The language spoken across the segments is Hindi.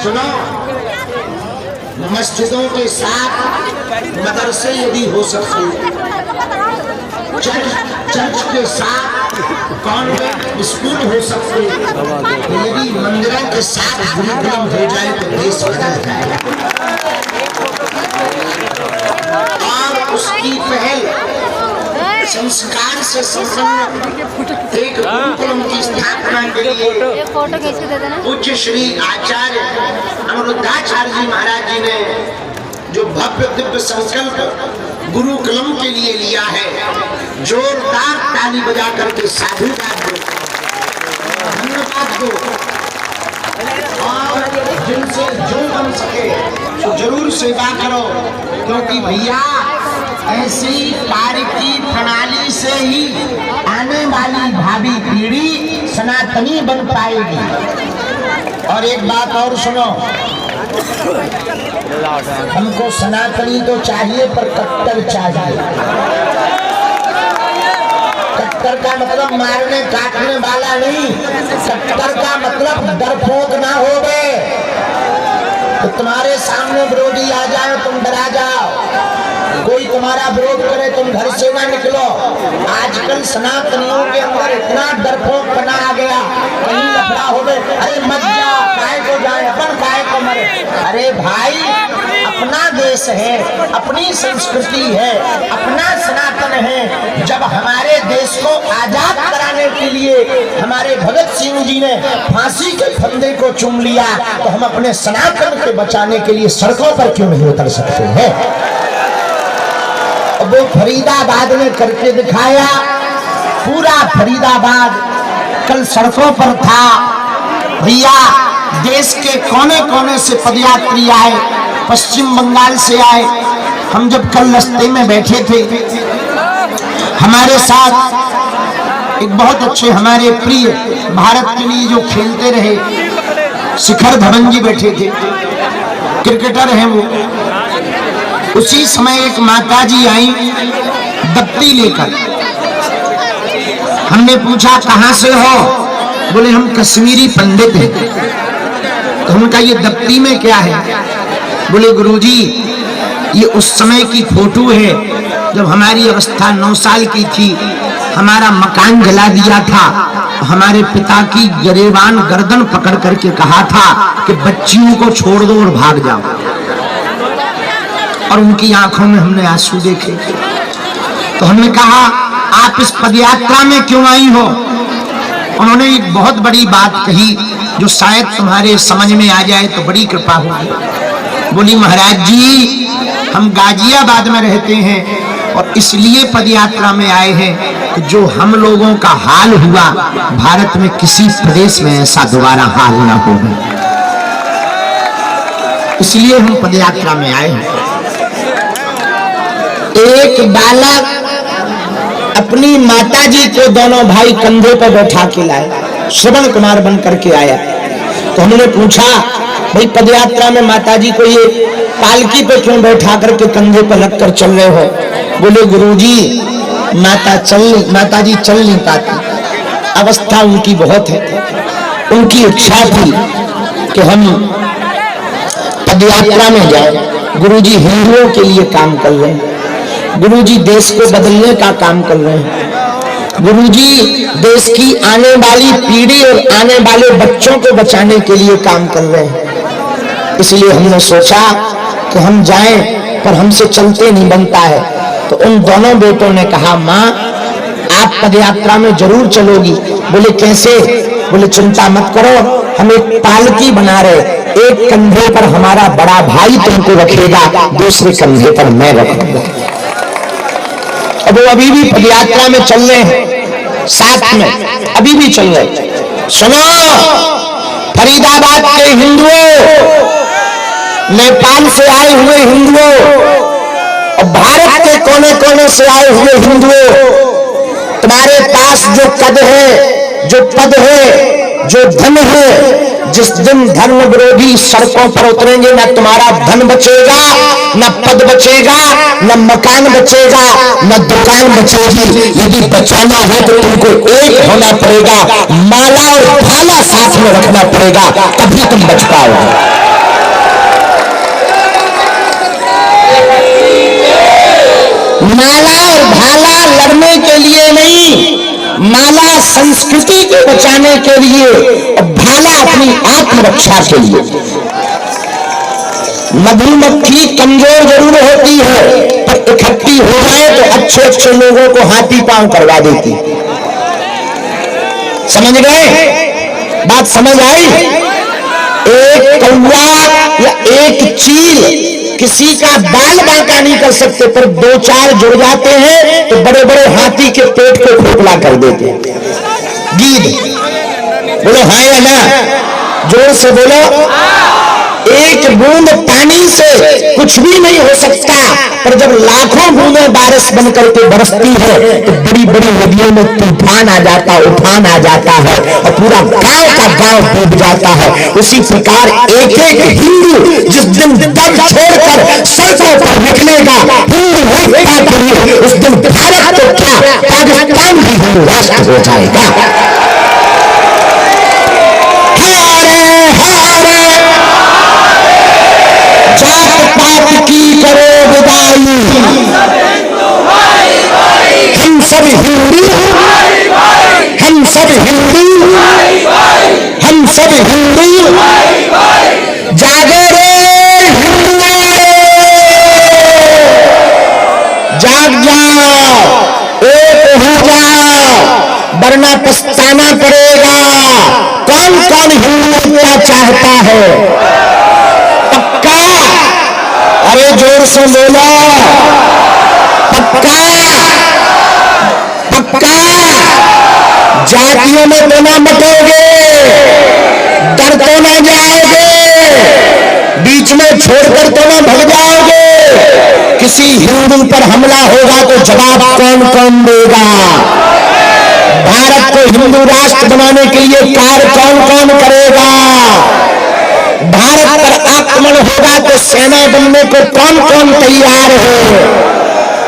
सुनो, मस्जिदों के साथ मदरसे यदि हो सकते, चर्च के साथ कॉन्वेंट स्कूल हो सकते, यदि मंदिरों के साथ गुरुकुलम हो जाए तो देश बदल जाए। और उसकी पहल संस्कार से संपन्न एक गुरुकुलम की स्थापना के लिए पूज्य श्री आचार्य अमरुद्धाचार्य जी महाराज जी ने जो भव्य दिव्य संकल्प गुरुकुलम के लिए लिया है, जोरदार ताली बजा करके साधुवाद दो, धन्यवाद दो। और जिनसे जो बन सके तो जरूर सेवा करो, क्योंकि भैया ऐसी कार्य की प्रणाली से ही आने वाली भावी पीढ़ी सनातनी बन पाएगी। और एक बात और सुनो, हमको सनातनी तो चाहिए पर कट्टर चाहिए। कट्टर का मतलब मारने काटने वाला नहीं, कट्टर का मतलब डरपोक ना हो गए। तो तुम्हारे सामने विरोधी आ जाए तुम डरा जाओ, कोई तुम्हारा विरोध करे तुम घर से ना निकलो। आजकल सनातनियों के अंदर इतना डरपोक बना आ गया, कहीं लफड़ा हो गए, अरे मत जाओ, काय को जाए, अपन काय को मरे। अरे भाई, अपना देश है, अपनी संस्कृति है, अपना सनातन है। जब हमारे देश को आजाद कराने के लिए हमारे भगत सिंह जी ने फांसी के फंदे को चूम लिया, तो हम अपने सनातन को बचाने के लिए सड़कों पर क्यों नहीं उतर सकते हैं? वो फरीदाबाद में करके दिखाया, पूरा फरीदाबाद कल सड़कों पर था। भैया, देश के कोने कोने से पदयात्री आए, पश्चिम बंगाल से आए। हम जब कल रास्ते में बैठे थे, हमारे साथ एक बहुत अच्छे हमारे प्रिय भारत के लिए जो खेलते रहे शिखर धवन जी बैठे थे, क्रिकेटर हैं वो। उसी समय एक माताजी आई दफ्ती लेकर। हमने पूछा कहां से हो? बोले हम कश्मीरी पंडित हैं। तो हमने कहा ये दफ्ती में क्या है? बोले गुरुजी, ये उस समय की फोटो है जब हमारी अवस्था 9 साल की थी, हमारा मकान जला दिया था, हमारे पिता की गरेबान गर्दन पकड़ करके कहा था कि बच्चियों को छोड़ दो और भाग जाओ। और उनकी आंखों में हमने आंसू देखे। तो हमने कहा आप इस पदयात्रा में क्यों आई हो? उन्होंने एक बहुत बड़ी बात कही जो शायद तुम्हारे समझ में आ जाए तो बड़ी कृपा होगी। बोली महाराज जी, हम गाजियाबाद में रहते हैं और इसलिए पदयात्रा में आए हैं कि जो हम लोगों का हाल हुआ, भारत में किसी प्रदेश में ऐसा दोबारा हाल ना हो, इसलिए हम पदयात्रा में आए हैं। एक बालक अपनी माताजी को दोनों भाई कंधे पर बैठा के लाए, श्रवण कुमार बन करके आया। तो हमने पूछा भाई पदयात्रा में माताजी को ये पालकी पे क्यों बैठा करके कंधे पर रख कर चल रहे हो? बोले गुरुजी, माताजी चल नहीं पाती, अवस्था उनकी बहुत है। उनकी इच्छा थी कि हम पदयात्रा में जाए। गुरुजी हिंदुओं के लिए काम कर रहे हैं, गुरुजी देश को बदलने का काम कर रहे हैं, गुरुजी देश की आने वाली पीढ़ी और आने वाले बच्चों को बचाने के लिए काम कर रहे हैं। इसलिए हमने सोचा कि हम जाएं, पर हमसे चलते नहीं बनता है। तो उन दोनों बेटों ने कहा माँ आप पदयात्रा में जरूर चलोगी। बोले कैसे? बोले चिंता मत करो, हम एक पालकी बना रहे, एक कंधे पर हमारा बड़ा भाई तुमको रखेगा, दूसरे कंधे पर मैं रखूंगा। अब वो अभी भी पदयात्रा में चल रहे हैं, साथ में अभी भी चल रहे। सुनो फरीदाबाद के हिंदुओं, नेपाल से आए हुए हिंदुओं और भारत के कोने कोने से आए हुए हिंदुओं, तुम्हारे पास जो कद है, जो पद है, जो धन है, जिस दिन धर्म विरोधी सड़कों पर उतरेंगे, ना तुम्हारा धन बचेगा, न पद बचेगा, न मकान बचेगा, न दुकान बचेगी। यदि बचाना है तो तुमको एक होना पड़ेगा, माला और भाला साथ में रखना पड़ेगा, तभी तुम बच पाओगे। माला और भाला लड़ने के लिए नहीं, माला संस्कृति को बचाने के लिए और भाला अपनी आत्मरक्षा के लिए। मधुमक्खी कमजोर जरूर होती है, पर इकट्ठी हो जाए तो अच्छे अच्छे लोगों को हाथी पांव करवा देती। समझ गए? बात समझ आई? एक कौवा या एक चील किसी का बाल बांका नहीं कर सकते, पर दो चार जुड़ जाते हैं तो बड़े बड़े हाथी के पेट को खोखला कर देते हैं। गीद बोलो हाँ या ना, जोर से बोलो। एक बूंद पानी से कुछ भी नहीं हो सकता, पर जब लाखों बूंदें बारिश बनकर के बरसती है तो बड़ी बड़ी नदियों में तूफान आ जाता, उफान आ जाता है और पूरा गांव का गांव डूब जाता है। उसी प्रकार एक एक हिंदू जिस दिन दम छोड़कर सड़कों पर निकलेगा हिंदू एकता के लिए, उस दिन भारत तो क्या पाकिस्तान भी हिंदू राष्ट्र हो जाएगा। जात पात की करो विदाई, हम सब हिंदू, हम सब हिंदू, हम सब हिंदू। जागो रे हिंदू, जाग जाओ, एक हो जाओ, वरना पछताना पड़ेगा। कौन कौन हिंदुत्व चाहता है? अरे जोर से बोलो, पक्का पक्का। जातियों में तो ना बटोगे, डर तो ना जाओगे, बीच में छोड़कर तो ना भग जाओगे। किसी हिंदू पर हमला होगा तो जवाब कौन कौन देगा? भारत को हिंदू राष्ट्र बनाने के लिए कार्य कौन कौन करेगा? भारत पर आक्रमण होगा तो सेना बनने को कौन कौन तैयार है?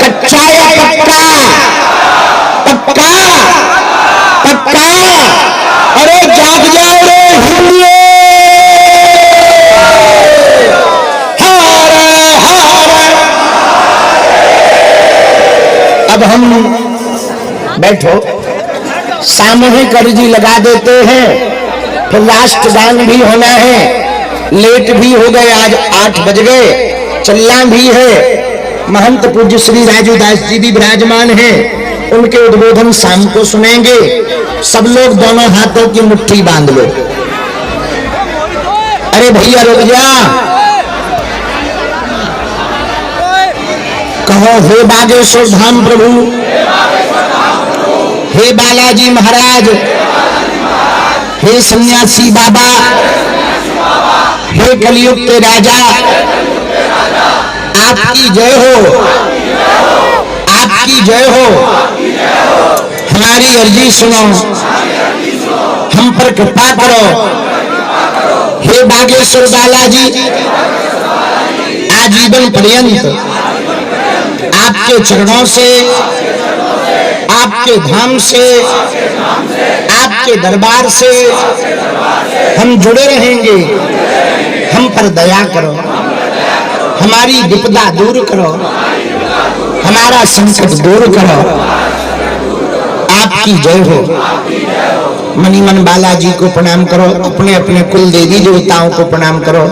कच्चा या पक्का? पक्का पक्का। अरे जाग जाओ रे हिंदू, हारे हारे। अब हम बैठो, सामूहिक अर्जी लगा देते हैं, फिर राष्ट्रगान भी होना है। लेट भी हो गए, आज 8 बज गए, चलना भी है। महंत पूज्य श्री राजू दास जी भी विराजमान हैं, उनके उद्बोधन शाम को सुनेंगे। सब लोग दोनों हाथों की मुट्ठी बांध लो। अरे भैया रुक जा, कहो हे बागेश्वर धाम प्रभु, हे बालाजी महाराज, हे सन्यासी बाबा, हे कलयुग के राजा, आपकी जय हो, आपकी जय हो। हमारी अर्जी सुनो, हम पर कृपा करो। हे बागेश्वर बालाजी, आजीवन पर्यंत आपके चरणों से, आपके धाम से, आपके दरबार से हम जुड़े रहेंगे। हम पर दया करो, हमारी विपदा दूर करो, हमारा संकट दूर करो। आपकी जय हो। मनी मन बालाजी को प्रणाम करो, अपने अपने कुल देवी देवताओं को प्रणाम करो,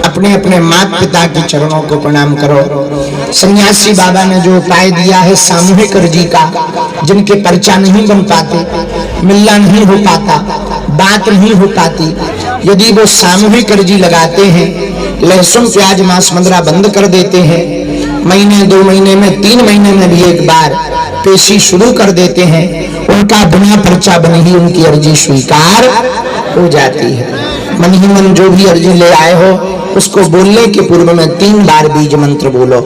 अपने अपने माता पिता के चरणों को प्रणाम करो। सन्यासी बाबा ने जो उपाय दिया है सामूहिक अर्जी का, जिनके पर्चा नहीं बन पाते, मिलना नहीं हो पाता, बात नहीं हो पाती, यदि वो सामूहिक अर्जी लगाते हैं, लहसुन प्याज मांस मंदरा बंद कर देते हैं, महीने 2 महीने में 3 महीने में भी एक बार पेशी शुरू कर देते हैं, उनका बिना पर्चा बने ही उनकी अर्जी स्वीकार हो जाती है। मन ही मन जो भी अर्जी ले आए हो उसको बोलने के पूर्व में 3 बार बीज मंत्र बोलो।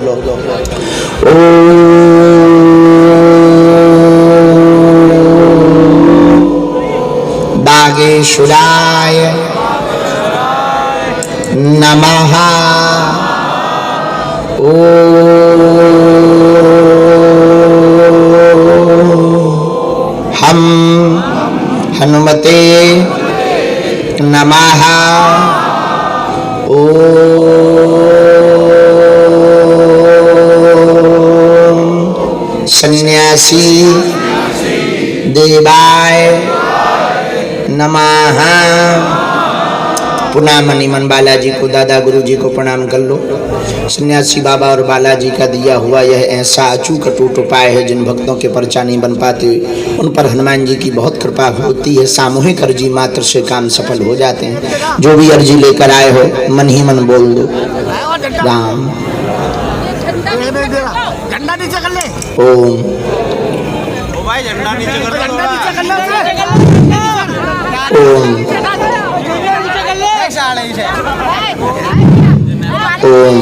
बागेश्वराय नमः। हम हनुमते नमः। सन्यासी देवाय नमः। पुनः मनी मन बालाजी को, दादा गुरु जी को प्रणाम कर लो। सन्यासी बाबा और बालाजी का दिया हुआ यह ऐसा अचूक अटूट उपाय है, जिन भक्तों के पर्चा नहीं बन पाते उन पर हनुमान जी की बहुत कृपा होती है। सामूहिक अर्जी मात्र से काम सफल हो जाते हैं। जो भी अर्जी लेकर आए हो मन ही मन बोल दो राम। ओम ओम ओम।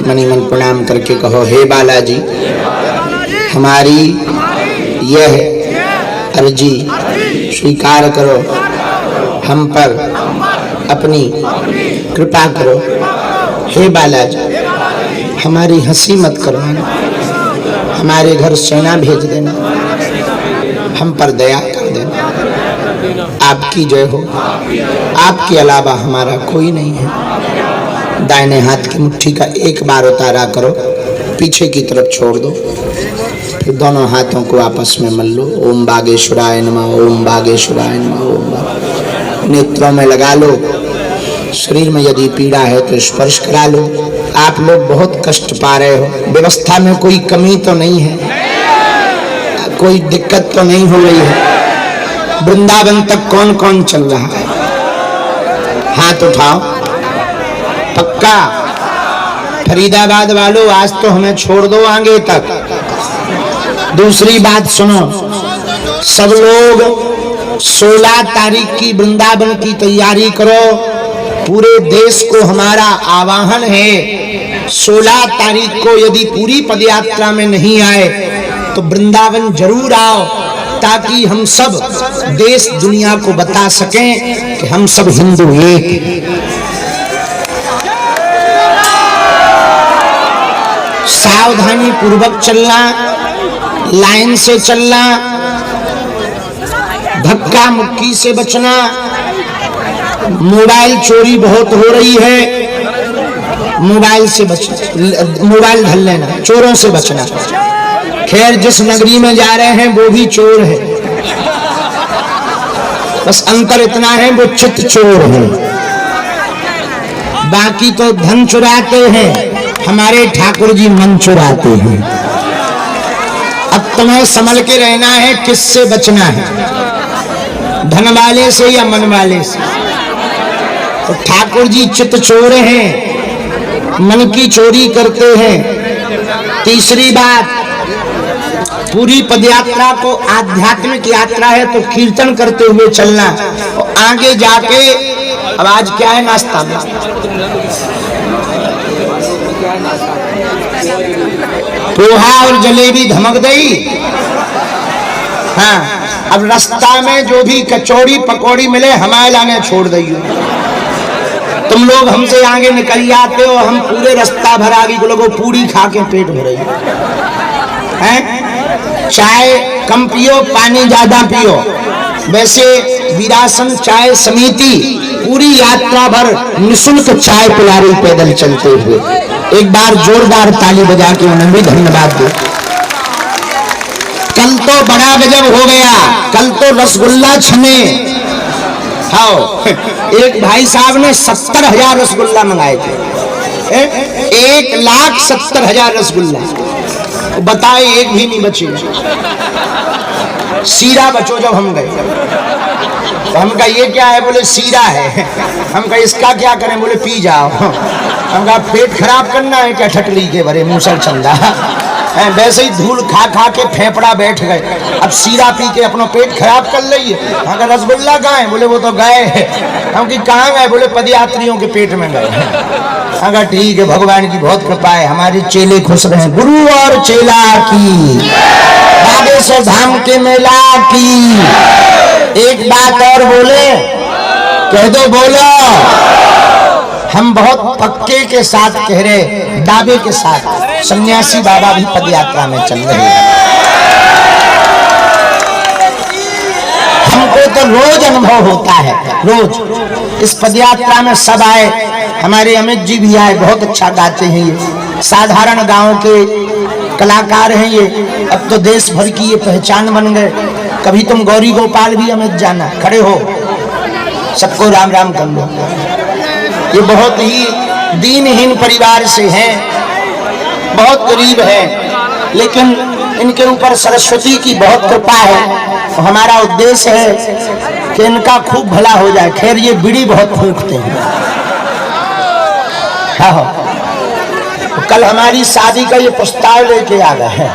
मनी मन प्रणाम करके कहो, हे बालाजी, हमारी यह अर्जी स्वीकार करो, हम पर अपनी कृपा करो। हे बालाजी, हमारी हंसी मत करो, हमारे घर सेना भेज देना, हम पर दया कर देना। आपकी जय हो, आपके अलावा हमारा कोई नहीं है। दाहिने हाथ की मुट्ठी का एक बार उतारा करो, पीछे की तरफ छोड़ दो, फिर दोनों हाथों को आपस में मल लो। ओम बागेश्वराय नमः, ओम बागेश्वराय नमः, ओम। नेत्रों में लगा लो। शरीर में यदि पीड़ा है तो स्पर्श करा लो। आप लोग बहुत कष्ट पा रहे हो, व्यवस्था में कोई कमी तो नहीं है, कोई दिक्कत तो नहीं हो रही है। वृंदावन तक कौन कौन चल रहा है? हाथ उठाओ। पक्का? फरीदाबाद वालों, आज तो हमें छोड़ दो आगे तक। दूसरी बात सुनो, सब लोग 16 तारीख की वृंदावन की तैयारी करो। पूरे देश को हमारा आह्वान है, 16 तारीख को यदि पूरी पदयात्रा में नहीं आए तो वृंदावन जरूर आओ, ताकि हम सब देश दुनिया को बता सकें कि हम सब हिंदू एक। सावधानी पूर्वक चलना, लाइन से चलना, धक्का मुक्की से बचना। मोबाइल चोरी बहुत हो रही है, मोबाइल से बचना, मोबाइल धर लेना, चोरों से बचना। खैर, जिस नगरी में जा रहे हैं वो भी चोर है, बस अंतर इतना है वो चित्त चोर है, बाकी तो धन चुराते हैं, हमारे ठाकुर जी मन चुराते हैं। अब तुम्हें संभल के रहना है, किससे बचना है, धन वाले से या मन वाले से। तो ठाकुर जी चित्त चोर हैं, मन की चोरी करते हैं। तीसरी बात, पूरी पदयात्रा को आध्यात्मिक यात्रा है तो कीर्तन करते हुए चलना। और आगे जाके, अब आज क्या है नाश्ता में? पोहा और जलेबी धमक गई। हाँ, अब रास्ता में जो भी कचौड़ी पकौड़ी मिले हमारे लाने छोड़ दियो। तुम लोग हमसे आगे निकल जाते हो, हम पूरे रास्ता भर आगे लोगों पूरी खा के पेट भरे हैं। चाय कम पियो, पानी ज्यादा पियो। वैसे वीरासन चाय समिति पूरी यात्रा भर निःशुल्क चाय पिला रही पैदल चलते हुए। एक बार जोरदार ताली बजा के उन्हें भी धन्यवाद दो। कल तो बड़ा गजब हो गया, कल तो रसगुल्ला छने। हाँ, एक भाई साहब ने 70,000 रसगुल्ला मंगाए थे। 1,70,000 रसगुल्ला। बताए एक भी नहीं बचे, सीरा बचो। जब हम गए तो हम कहा ये क्या है? बोले सीरा है। हम कहा इसका क्या करें? बोले पी जाओ। हम कहा पेट खराब करना है क्या? ठटली के भरे मूसल चंदा। वैसे ही धूल खा खा के फेफड़ा बैठ गए, अब सीरा पी के अपना पेट खराब कर ली है। हम कहा रसगुल्ला कहाँ है? बोले वो तो गए हैं। हम कि कहाँ गए? बोले पदयात्रियों के पेट में गए। हम कहा ठीक है, भगवान की बहुत कृपा है, हमारे चेले खुश रहे। गुरु और चेला की, बागेश्वर धाम के मेला की। एक बात और बोले, कह दो, बोलो। हम बहुत पक्के के साथ कह रहे, दावे के साथ, सन्यासी बाबा भी पदयात्रा में चल रहे हैं। हमको तो रोज अनुभव होता है, रोज। इस पदयात्रा में सब आए, हमारे अमित जी भी आए, बहुत अच्छा गाते हैं ये, साधारण गांव के कलाकार हैं ये, अब तो देश भर की ये पहचान बन गए। कभी तुम गौरी गोपाल भी अमित जाना, खड़े हो, सबको राम राम कर लो। ये बहुत ही दीनहीन परिवार से हैं, बहुत गरीब है, लेकिन इनके ऊपर सरस्वती की बहुत कृपा है। तो हमारा उद्देश्य है कि इनका खूब भला हो जाए। खैर ये बीड़ी बहुत फूंकते हैं। हाँ, तो कल हमारी शादी का ये प्रस्ताव लेके आ गए हैं,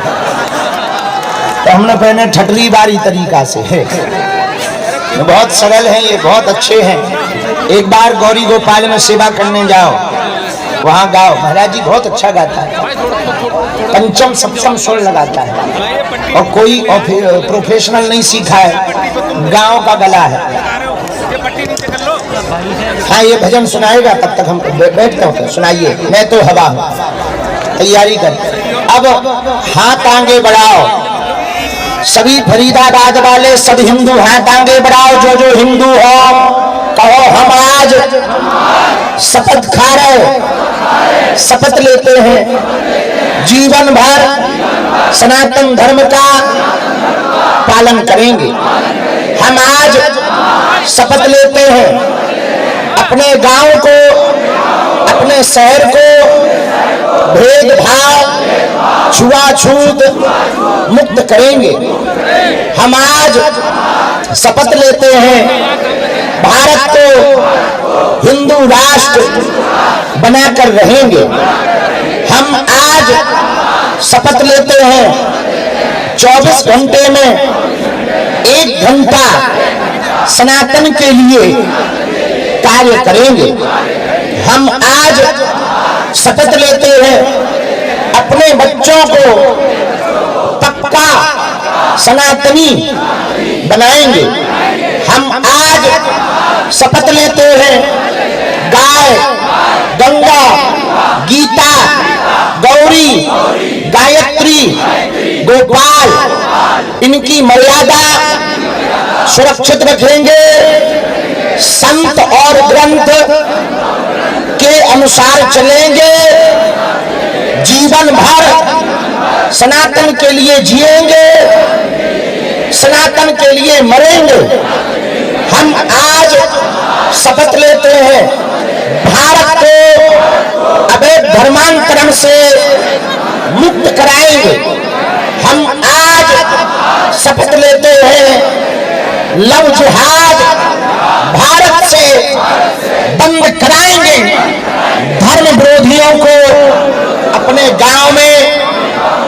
तो हमने पहले ठटरी बारी तरीका से है, बहुत सरल हैं ये, बहुत अच्छे हैं। एक बार गौरी गोपाल में सेवा करने जाओ, वहाँ गाओ, महाराज जी बहुत अच्छा गाता है, पंचम सप्तम स्वर लगाता है, और कोई प्रोफेशनल नहीं सीखा है, गांव का गला है। हाँ, ये भजन सुनाएगा, तब तक हम बैठते होते, सुनाइए, मैं तो हवा हूँ, तैयारी कर। अब हाथ आगे बढ़ाओ, सभी फरीदाबाद वाले सब हिंदू हाथ आगे बढ़ाओ, जो जो हिंदू हो कहो हम आज शपथ खा रहे, शपथ लेते हैं जीवन भर सनातन धर्म का पालन करेंगे। हम आज शपथ लेते हैं अपने गांव को, अपने शहर को भेदभाव छुआछूत मुक्त करेंगे। हम आज शपथ लेते हैं भारत को हिंदू राष्ट्र बनाकर रहेंगे। हम आज शपथ लेते हैं 24 घंटे में 1 घंटा सनातन के लिए कार्य करेंगे। हम आज शपथ लेते हैं अपने बच्चों को पक्का सनातनी बनाएंगे। हम आज शपथ लेते हैं गाय, गंगा, गीता, गौरी, गायत्री, गोपाल, इनकी मर्यादा सुरक्षित रखेंगे। संत और ग्रंथ के अनुसार चलेंगे। जीवन भर सनातन के लिए जिएंगे, सनातन के लिए मरेंगे। हम आज शपथ लेते हैं भारत को अवैध धर्मांतरण से मुक्त कराएंगे। हम आज शपथ लेते हैं लव जिहाद भारत से बंद कराएंगे। धर्म विरोधियों को अपने गांव में,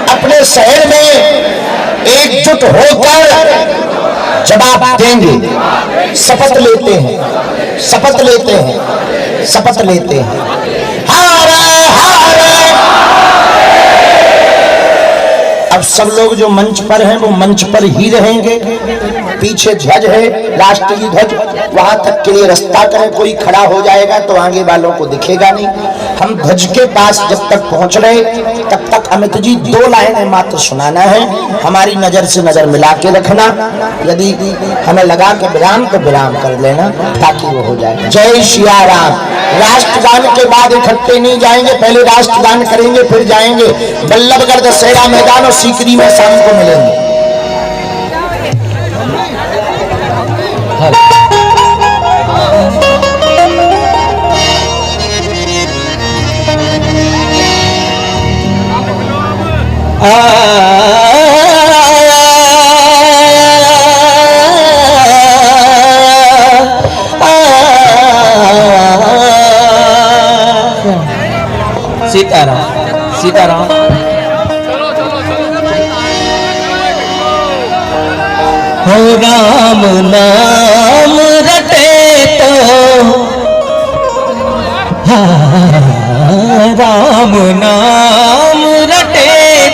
अपने शहर में एकजुट होकर जवाब देंगे। शपथ लेते हैं, शपथ लेते हैं, शपथ लेते हैं। हर हर। अब सब लोग जो मंच पर हैं वो मंच पर ही रहेंगे। पीछे ध्वज है, राष्ट्रीय ध्वज, वहां तक के लिए रास्ता करें। कोई खड़ा हो जाएगा तो आगे वालों को दिखेगा नहीं। हम ध्वज के पास जब तक पहुंच रहे तब तक अमित जी 2 लाइनें मात्र सुनाना है। हमारी नजर से नजर मिला के रखना। यदि हमें लगा कि विराम तो विराम कर लेना ताकि वो हो जाए। जय सिया राम। राष्ट्रगान के बाद इकट्ठे नहीं जाएंगे, पहले राष्ट्रगान करेंगे फिर जाएंगे बल्लभगढ़ दशहरा मैदान और सीकरी में शाम को मिलेंगे। सीताराम सीताराम। हो राम नाम रटे तो राम नाम रटे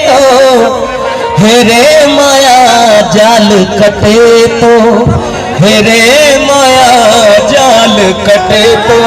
तो हेरे माया जाल कटे तो हेरे माया जाल कटे तो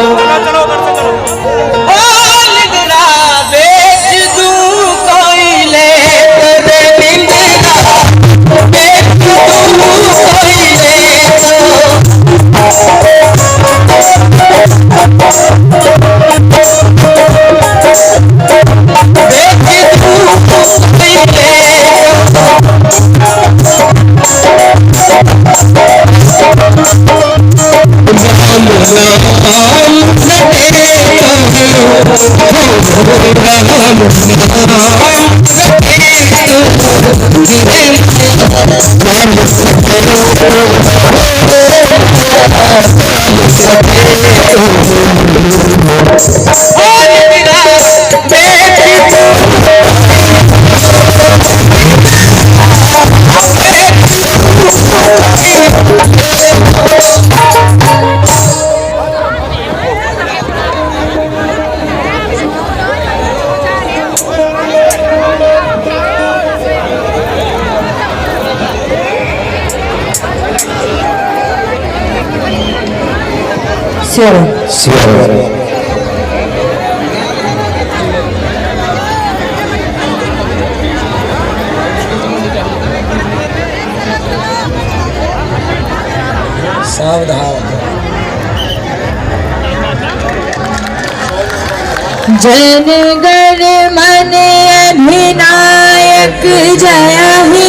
जनगण मन अधिनायक जय हे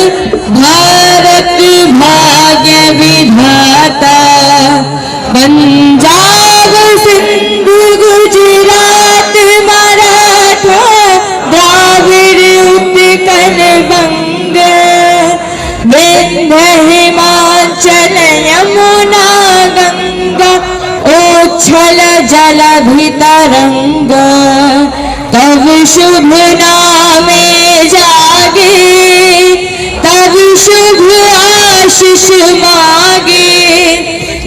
भारत भाग्य विधाता पंजाब सिंध गुजरात मराठा द्राविड़ उत्कल बंग विंध्य हिमाचल यमुना गंगा उच्छल जलधितरंग तब शुभ नामे जागे तब शुभ आशीष मागे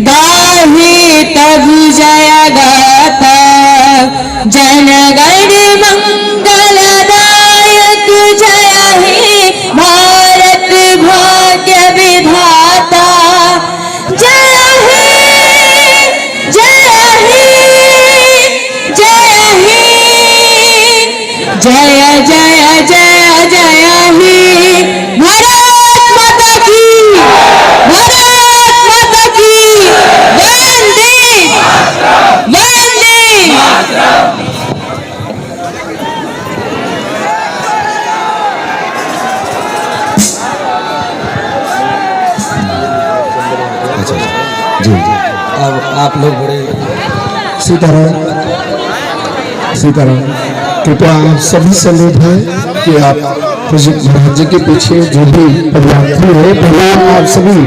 गाहे तब जय गाता जनगण मंगलदायक जय हे भारत भाग्य विधाता जय हे जय हे जय हे जय जय जय जय हे भारत माता की वंदे वंदे जी अब आप लोग बड़े सीताराम सीताराम कृपया आप सभी से अनुरोध है कि आप पूज्य महाराज जी के पीछे जो भी पदयात्री है पहले आप सभी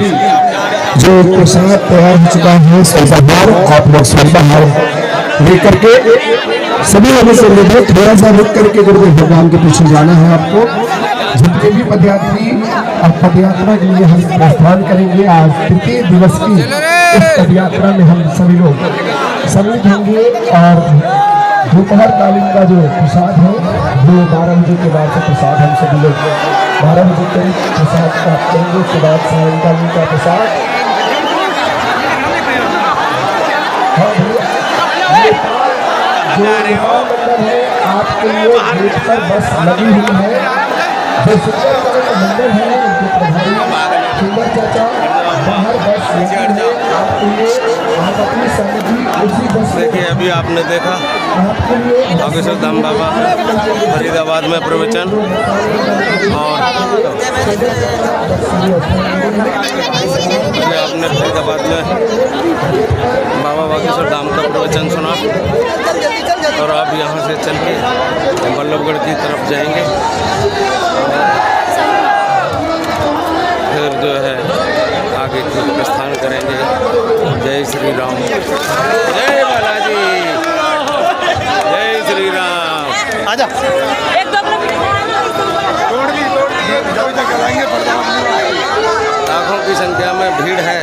जो प्रसाद तैयार हो चुका है स्वयंपाहार आप लोग स्वयंपाहार लेकर के सभी लोगों से अनुरोध है थोड़ा सा रुक करके गुरुदेव भगवान के पीछे जाना है आपको। जितने भी पदयात्री अब पदयात्रा के लिए हम प्रस्थान करेंगे आज तृतीय दिवस की इस पदयात्रा में हम सभी लोग सम्मिलित होंगे और दोपहर कालीन का जो प्रसाद है वो 12 बजे के बाद से प्रसाद हम सभी लोग 12 बजे करीब प्रसाद प्राप्त करेंगे। उसके बाद सायंकालीन का प्रसाद जो मंदिर है आपके लिए गेट पर बस लगी हुई है। जो सुंदर मंदिर है उनके प्रभारी सुंदर चाचा बाहर बस लगी है आपके लिए। आप अपनी समृद्धि उसी बस देखिए अभी आपने देखा बागेश्वर धाम बाबा फरीदाबाद में प्रवचन और आपने फरीदाबाद में बाबा बागेश्वर धाम का प्रवचन सुना और आप यहाँ से चल के बल्लभगढ़ की तरफ जाएंगे फिर जो है आगे प्रस्थान करेंगे। जय श्री राम जय बालाजी जय श्री राम। आजा लाखों की संख्या में भीड़ है।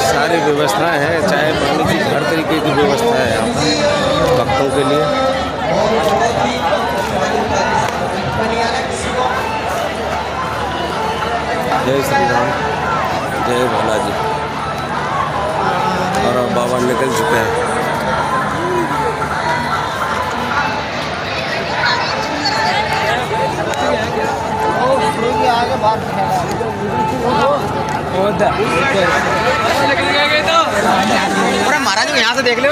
सारी व्यवस्थाएं हैं चाय पानी की हर तरीके की व्यवस्था है यहाँ भक्तों के लिए। जय श्री राम जय बालाजी। और अब बाबा निकल चुके हैं। महाराज को यहाँ से देख ले